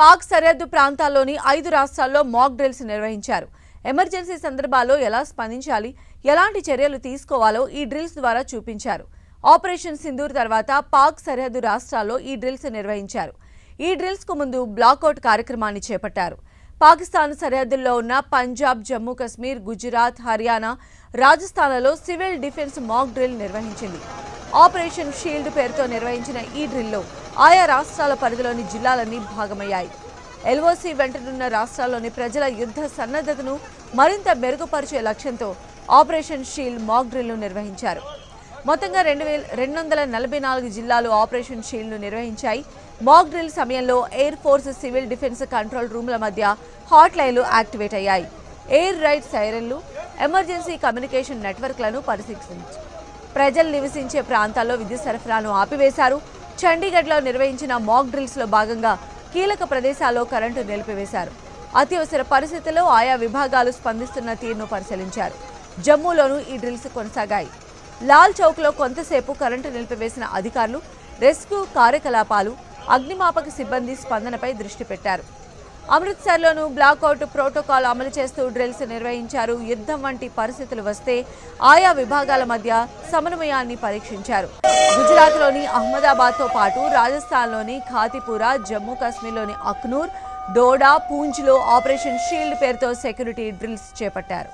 పాక్ సరిహద్దు ప్రాంతాల్లోని 5 రాష్ట్రాల్లో మాక్ డ్రిల్స్ నిర్వహించారు. ఎమర్జెన్సీ సందర్భాల్లో ఎలా స్పందించాలి, ఎలాంటి చర్యలు తీసుకోవాలో ఈ డ్రిల్స్ ద్వారా చూపించారు. ఆపరేషన్ సింధూర్ తర్వాత పాక్ సరిహద్దు రాష్ట్రాల్లో ఈ డ్రిల్స్ నిర్వహించారు. ఈ డ్రిల్స్ కు ముందు బ్లాకౌట్ కార్యక్రమాన్ని చేపట్టారు. పాకిస్తాన్ సరిహద్దుల్లో ఉన్న పంజాబ్, జమ్మూ కశ్మీర్, గుజరాత్, హర్యానా, రాజస్థాన్లలో సివిల్ డిఫెన్స్ మాక్ డ్రిల్ నిర్వహించింది. ఆపరేషన్ షీల్డ్ పేరుతో నిర్వహించిన ఈ డ్రిల్లో ఆయా రాష్ట్రాల పరిధిలోని జిల్లాలన్నీ భాగమయ్యాయి. ఎల్ఓసి వెంటనున్న రాష్ట్రాల్లోని ప్రజల యుద్ధ సన్నద్ధతను మరింత మెరుగుపరిచే లక్ష్యంతో ఆపరేషన్ షీల్డ్ మాక్ డ్రిల్ను నిర్వహించారు. మొత్తంగా 244 జిల్లాలు ఆపరేషన్ షీల్డ్ను నిర్వహించాయి. మాక్ డ్రిల్ సమయంలో air force, civil defence control రూమ్ల మధ్య హాట్ లైన్లు యాక్టివేట్ అయ్యాయి. ఎయిర్ రైడ్ సైరన్లు, ఎమర్జెన్సీ కమ్యూనికేషన్ నెట్వర్క్లను పరిశీలించారు. ప్రజలు నివసించే ప్రాంతాల్లో విద్యుత్ సరఫరాను ఆపివేశారు. చండీగఢ్లో నిర్వహించిన మాక్ డ్రిల్స్లో భాగంగా కీలక ప్రదేశాల్లో కరెంటు నిలిపివేశారు. అత్యవసర పరిస్థితుల్లో ఆయా విభాగాలు స్పందిస్తున్న తీరును పరిశీలించారు. జమ్మూలోనూ ఈ డ్రిల్స్ కొనసాగాయి. లాల్ చౌక్లో కొంతసేపు కరెంటు నిలిపివేసిన అధికారులు రెస్క్యూ కార్యకలాపాలు, అగ్నిమాపక సిబ్బంది స్పందనపై దృష్టి పెట్టారు. అమృత్సర్లోనూ బ్లాకౌట్ ప్రోటోకాల్ అమలు చేస్తూ డ్రిల్స్ నిర్వహించారు. యుద్ధం వంటి పరిస్థితులు వస్తే ఆయా విభాగాల మధ్య సమన్వయాన్ని పరీక్షించారు. గుజరాత్లోని అహ్మదాబాద్తో పాటు రాజస్థాన్లోని ఖాతిపురా, జమ్మూ కాశ్మీర్లోని అఖ్నూర్, డోడా, పూంచ్లో ఆపరేషన్ షీల్డ్ పేరుతో సెక్యూరిటీ డ్రిల్స్ చేపట్టారు.